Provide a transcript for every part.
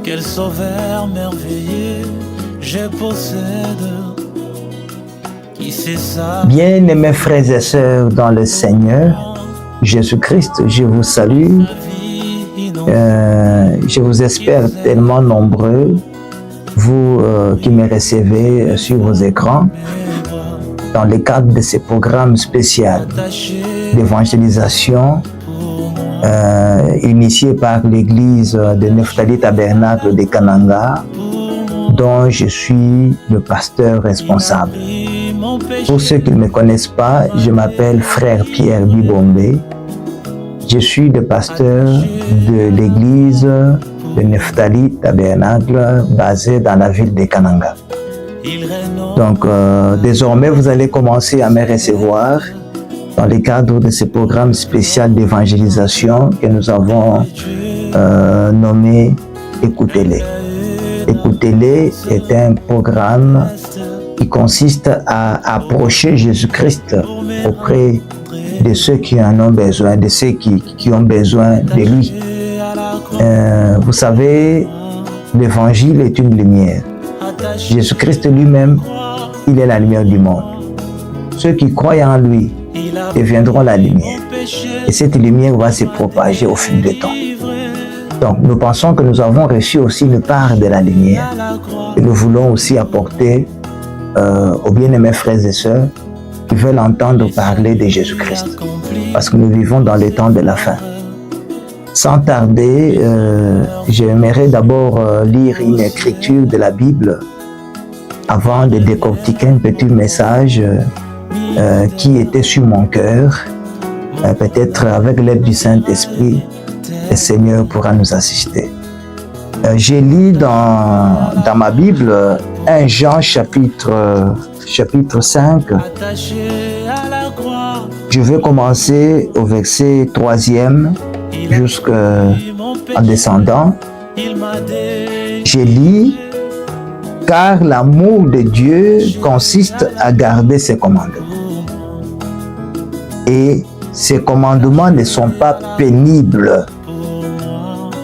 Quel sauveur merveilleux je possède. Qui sait ça? Bien-aimés frères et sœurs dans le Seigneur, Jésus-Christ, je vous salue. Je vous espère tellement nombreux, vous qui me recevez sur vos écrans, dans le cadre de ce programme spécial d'évangélisation initié par l'église de Nephtali Tabernacle de Kananga, dont je suis le pasteur responsable. Pour ceux qui ne me connaissent pas, je m'appelle Frère Pierre Bibombe. Je suis le pasteur de l'église de Nephtali Tabernacle basée dans la ville de Kananga. Donc, désormais, vous allez commencer à me recevoir dans le cadre de ce programme spécial d'évangélisation que nous avons nommé Écoutez-les. Écoutez-les est un programme qui consiste à approcher Jésus-Christ auprès de ceux qui en ont besoin, de ceux qui ont besoin de lui. Vous savez, l'évangile est une lumière. Jésus-Christ lui-même, il est la lumière du monde. Ceux qui croient en lui deviendront la lumière. Et cette lumière va se propager au fil du temps. Donc, nous pensons que nous avons reçu aussi une part de la lumière. Et nous voulons aussi apporter aux bien-aimés frères et sœurs qui veulent entendre parler de Jésus-Christ. Parce que nous vivons dans les temps de la fin. Sans tarder, j'aimerais d'abord lire une écriture de la Bible avant de décortiquer un petit message qui était sur mon cœur. Peut-être avec l'aide du Saint-Esprit, le Seigneur pourra nous assister. J'ai lu dans ma Bible 1 Jean chapitre 5. Je vais commencer au verset 3e jusqu'en descendant. J'ai lu « Car l'amour de Dieu consiste à garder ses commandements. Et ces commandements ne sont pas pénibles,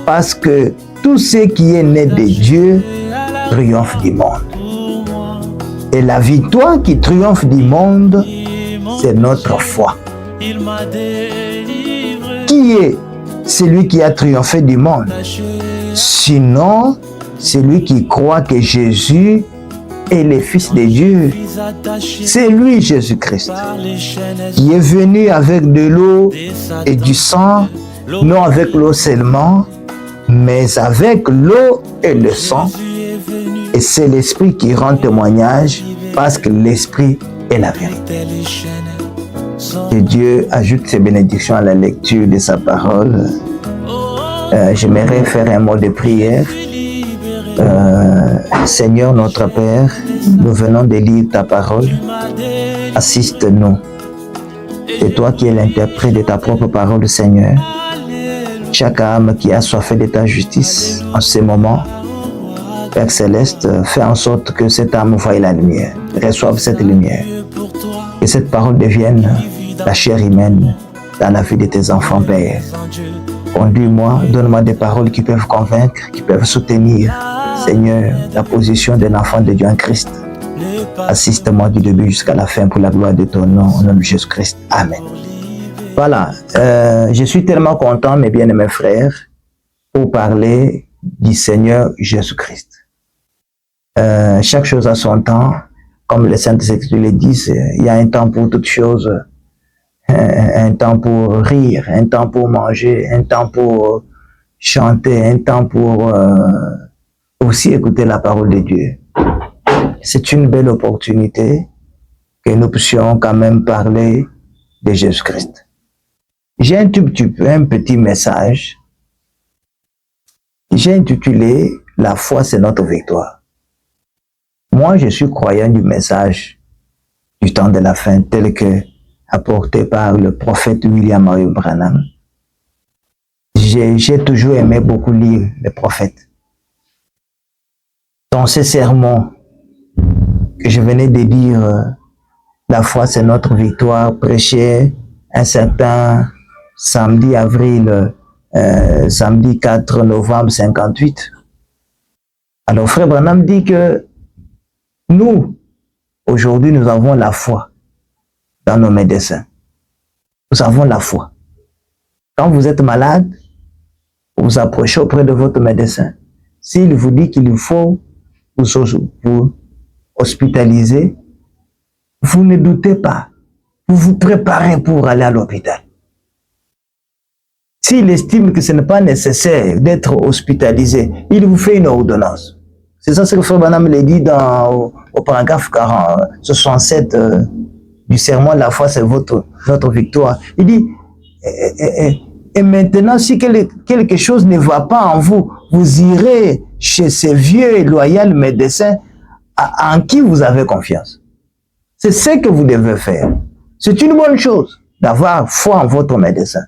parce que tout ce qui est né de Dieu triomphe du monde. Et la victoire qui triomphe du monde, c'est notre foi. Qui est celui qui a triomphé du monde? Sinon, celui qui croit que Jésus est le Fils de Dieu. C'est lui, Jésus-Christ, qui est venu avec de l'eau et du sang, non avec l'eau seulement, mais avec l'eau et le sang. Et c'est l'Esprit qui rend témoignage, parce que l'Esprit est la vérité. Que Dieu ajoute ses bénédictions à la lecture de sa parole. J'aimerais faire un mot de prière. Seigneur notre Père, nous venons de lire ta parole. Assiste-nous. C'est toi qui es l'interprète de ta propre parole, Seigneur. Chaque âme qui a soif de ta justice en ce moment, Père Céleste, fais en sorte que cette âme voie la lumière, reçoive cette lumière. Que cette parole devienne la chair humaine dans la vie de tes enfants, Père. Conduis-moi, donne-moi des paroles qui peuvent convaincre, qui peuvent soutenir, Seigneur, la position d'un enfant de Dieu en Christ. Assiste-moi du début jusqu'à la fin pour la gloire de ton nom, au nom de Jésus-Christ. Amen. Voilà, je suis tellement content, mes bien-aimés frères, pour parler du Seigneur Jésus-Christ. Chaque chose a son temps, comme les Saintes Écritures le disent, il y a un temps pour toutes choses, un temps pour rire, un temps pour manger, un temps pour chanter, un temps pour aussi écouter la parole de Dieu. C'est une belle opportunité que nous puissions quand même parler de Jésus-Christ. J'ai un petit message. J'ai intitulé « La foi, c'est notre victoire ». Moi, je suis croyant du message du temps de la fin tel que apporté par le prophète William Marion Branham. J'ai toujours aimé beaucoup lire les prophètes. Dans ces sermons que je venais de dire, la foi c'est notre victoire, prêché un certain samedi 4 novembre 58. Alors, frère Branham dit que nous, aujourd'hui, nous avons la foi dans nos médecins. Nous avons la foi. Quand vous êtes malade, vous vous approchez auprès de votre médecin. S'il vous dit qu'il faut vous hospitaliser, vous ne doutez pas. Vous vous préparez pour aller à l'hôpital. S'il estime que ce n'est pas nécessaire d'être hospitalisé, il vous fait une ordonnance. C'est ça ce que Frère Branham le dit au paragraphe 67 du sermon de la foi, c'est votre victoire. Il dit, et maintenant, si quelque chose ne va pas en vous, vous irez chez ces vieux et loyaux médecins en qui vous avez confiance. C'est ce que vous devez faire. C'est une bonne chose d'avoir foi en votre médecin.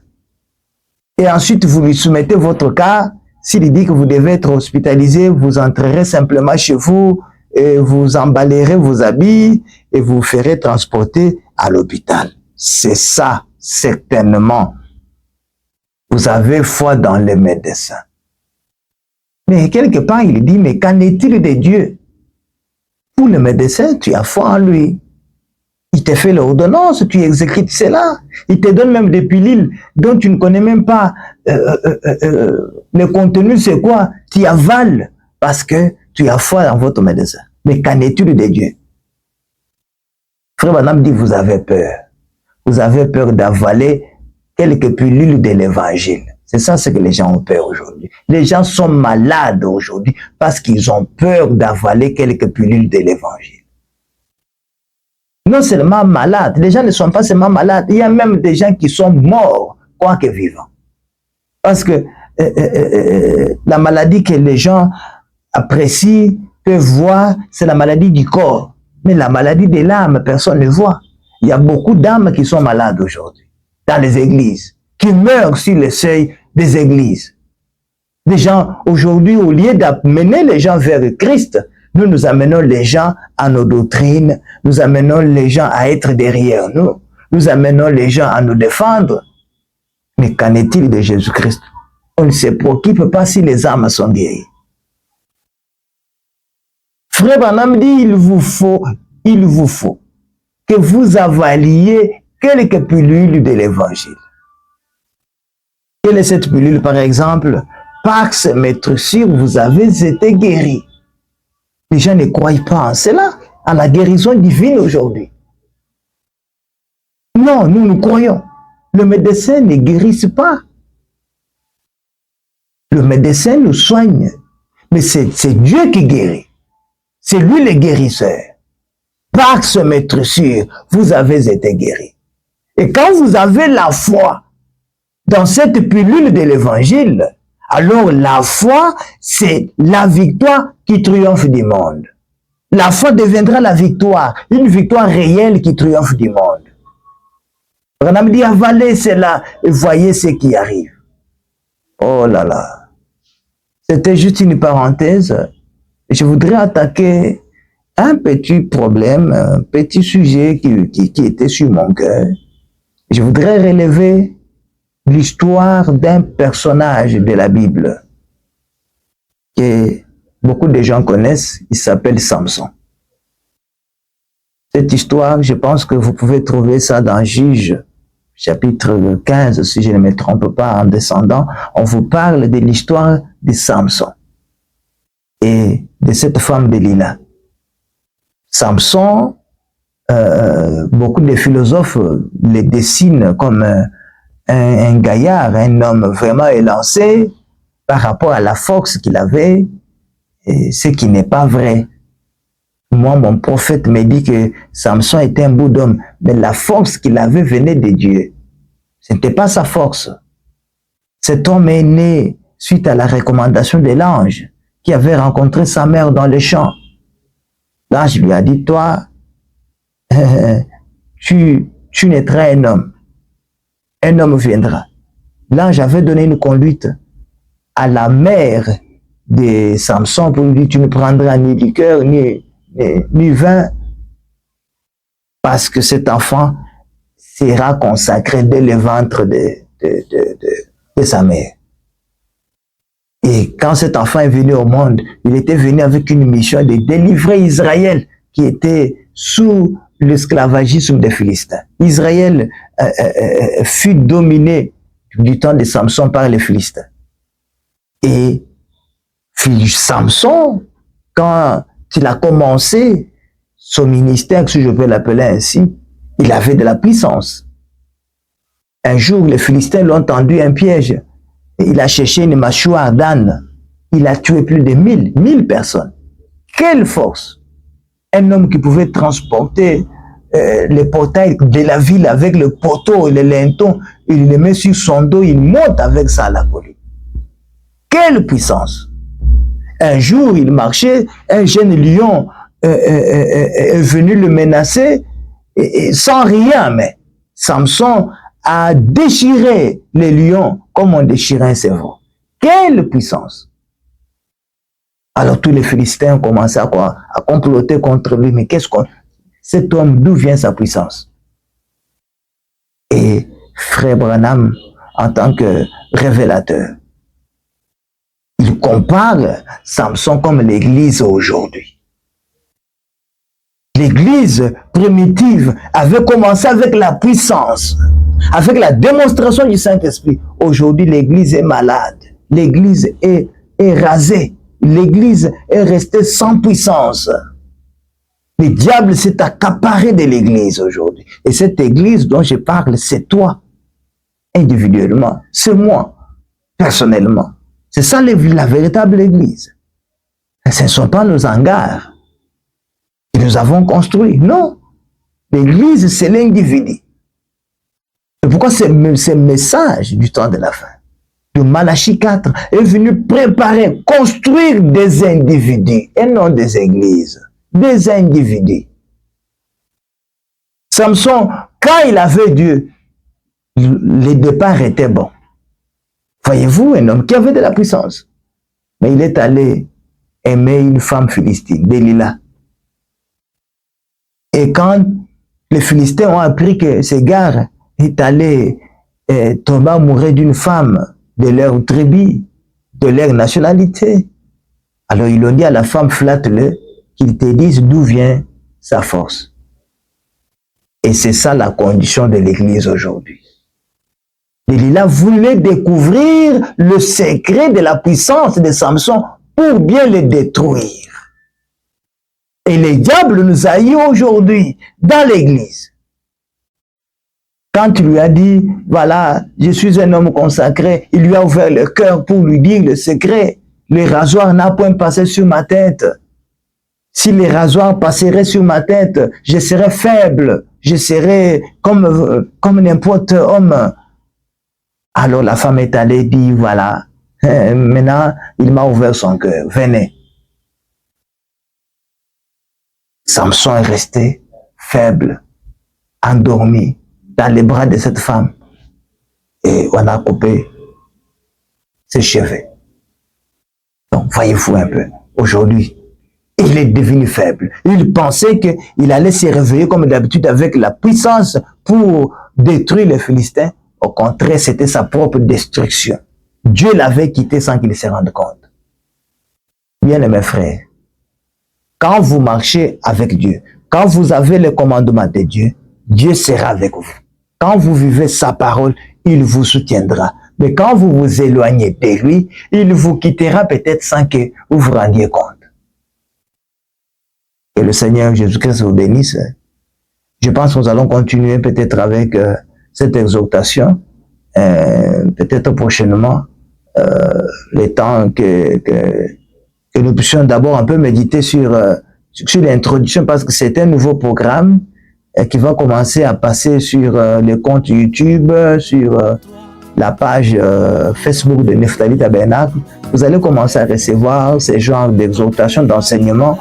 Et ensuite, vous lui soumettez votre cas. S'il dit que vous devez être hospitalisé, vous entrerez simplement chez vous, et vous emballerez vos habits et vous ferez transporter à l'hôpital. C'est ça, certainement. Vous avez foi dans les médecins. Mais quelque part, il dit, mais qu'en est-il de Dieu? Pour le médecin, tu as foi en lui. Il te fait l'ordonnance, tu exécutes cela. Il te donne même des pilules dont tu ne connais même pas le contenu, c'est quoi? Tu avales parce que tu as foi dans votre médecin. Mais qu'en est-il de Dieu? Frère Branham dit, vous avez peur. Vous avez peur d'avaler quelques pilules de l'évangile. C'est ça ce que les gens ont peur aujourd'hui. Les gens sont malades aujourd'hui parce qu'ils ont peur d'avaler quelques pilules de l'évangile. Non seulement malades, les gens ne sont pas seulement malades, il y a même des gens qui sont morts, quoique vivants. Parce que la maladie que les gens apprécient, peuvent voir, c'est la maladie du corps. Mais la maladie de l'âme, personne ne voit. Il y a beaucoup d'âmes qui sont malades aujourd'hui, dans les églises, qui meurent sur le seuil des églises. Des gens, aujourd'hui, au lieu d'amener les gens vers le Christ, nous amenons les gens à nos doctrines, nous amenons les gens à être derrière nous, nous amenons les gens à nous défendre. Mais qu'en est-il de Jésus-Christ? On ne se préoccupe pas si les âmes sont guéries. Frère Branham dit, il vous faut que vous avaliez quelques pilules de l'évangile. Quelle est cette pilule, par exemple? Pax Maître-Sûr, vous avez été guéri. Les gens ne croient pas en cela, à la guérison divine aujourd'hui. Non, nous croyons. Le médecin ne guérisse pas. Le médecin nous soigne. Mais c'est Dieu qui guérit. C'est lui le guérisseur. Par ce maître sûr, vous avez été guéri. Et quand vous avez la foi dans cette pilule de l'évangile, alors la foi, c'est la victoire qui triomphe du monde. La foi deviendra la victoire, une victoire réelle qui triomphe du monde. Branham dit, avalez cela et voyez ce qui arrive. Oh là là. C'était juste une parenthèse. Je voudrais attaquer un petit problème, un petit sujet qui était sur mon cœur. Je voudrais relever l'histoire d'un personnage de la Bible que beaucoup de gens connaissent. Il s'appelle Samson. Cette histoire, je pense que vous pouvez trouver ça dans Juge, chapitre 15, si je ne me trompe pas, en descendant. On vous parle de l'histoire de Samson et de cette femme Delilah. Samson, beaucoup de philosophes le dessinent comme un gaillard, un homme vraiment élancé par rapport à la force qu'il avait, et ce qui n'est pas vrai. Moi, mon prophète me dit que Samson était un beau d'homme, mais la force qu'il avait venait de Dieu. Ce n'était pas sa force. Cet homme est né suite à la recommandation de l'ange qui avait rencontré sa mère dans les champs. L'ange lui a dit, toi, tu naîtras un homme. Un homme viendra. L'ange avait donné une conduite à la mère de Samson pour lui dire, tu ne prendras ni liqueur, ni vin, parce que cet enfant sera consacré dès le ventre de sa mère. Et quand cet enfant est venu au monde, il était venu avec une mission de délivrer Israël qui était sous l'esclavagisme des Philistins. Israël fut dominé du temps de Samson par les Philistins. Et Samson, quand il a commencé son ministère, si je peux l'appeler ainsi, il avait de la puissance. Un jour, les Philistins l'ont tendu un piège. Il a cherché une mâchoire d'âne. Il a tué plus de 1000 personnes. Quelle force! Un homme qui pouvait transporter les portails de la ville avec le poteau et le linton, il le met sur son dos, il monte avec ça à la colline. Quelle puissance! Un jour, il marchait, un jeune lion est venu le menacer, et sans rien, mais Samson a déchiré les lions comme on déchirait un cerveau. Quelle puissance! Alors tous les Philistins ont commencé à comploter contre lui. Mais cet homme, d'où vient sa puissance? Et Frère Branham, en tant que révélateur, il compare Samson comme l'Église aujourd'hui. L'Église primitive avait commencé avec la puissance, avec la démonstration du Saint-Esprit. Aujourd'hui, l'Église est malade. L'Église est rasée. L'Église est restée sans puissance. Le diable s'est accaparé de l'Église aujourd'hui. Et cette Église dont je parle, c'est toi, individuellement. C'est moi, personnellement. C'est ça la véritable Église. Et ce ne sont pas nos hangars que nous avons construits. Non. L'Église, c'est l'individu. C'est pourquoi ce message du temps de la fin, de Malachie 4, est venu préparer, construire des individus et non des églises. Des individus. Samson, quand il avait Dieu, le départ était bon. Voyez-vous, un homme qui avait de la puissance. Mais il est allé aimer une femme philistine, Delilah. Et quand les Philistins ont appris que ce gars est allé tomber amoureux d'une femme de leur tribu, de leur nationalité, alors ils ont dit à la femme, flatte-le, qu'il te dise d'où vient sa force. Et c'est ça la condition de l'Église aujourd'hui. Delilah voulait découvrir le secret de la puissance de Samson pour bien le détruire. Et le diable nous a eu aujourd'hui dans l'Église. Quand il lui a dit, voilà, je suis un homme consacré, il lui a ouvert le cœur pour lui dire le secret. Le rasoir n'a point passé sur ma tête. Si les rasoirs passeraient sur ma tête, je serais faible, je serais comme n'importe homme. Alors la femme est allée dire, voilà, maintenant il m'a ouvert son cœur, venez. Samson est resté faible, endormi dans les bras de cette femme. Et on a coupé ses cheveux. Donc voyez-vous un peu, aujourd'hui, il est devenu faible. Il pensait qu'il allait se réveiller comme d'habitude avec la puissance pour détruire les Philistins. Au contraire, c'était sa propre destruction. Dieu l'avait quitté sans qu'il se rende compte. Bien-aimés frères, quand vous marchez avec Dieu, quand vous avez le commandement de Dieu, Dieu sera avec vous. Quand vous vivez sa parole, il vous soutiendra. Mais quand vous vous éloignez de lui, il vous quittera peut-être sans que vous vous rendiez compte. Que le Seigneur Jésus-Christ vous bénisse. Je pense que nous allons continuer peut-être avec cette exhortation, peut-être prochainement, le temps que nous puissions d'abord un peu méditer sur l'introduction, parce que c'est un nouveau programme qui va commencer à passer sur le compte YouTube, sur la page Facebook de Nephtali Tabernacle. Vous allez commencer à recevoir ce genre d'exhortation, d'enseignement.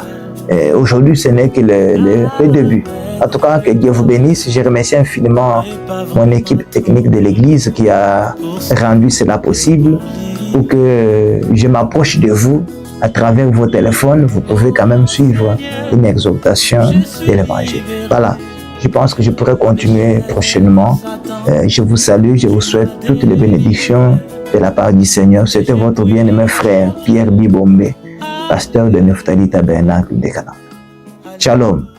Aujourd'hui, ce n'est que le début. En tout cas, que Dieu vous bénisse. Je remercie infiniment mon équipe technique de l'Église qui a rendu cela possible pour que je m'approche de vous à travers vos téléphones. Vous pouvez quand même suivre une exhortation de l'Évangile. Voilà. Je pense que je pourrais continuer prochainement. Je vous salue, je vous souhaite toutes les bénédictions de la part du Seigneur. C'était votre bien-aimé frère Pierre Bibombe, pasteur de Nephtali Tabernacle de Canaan. Shalom.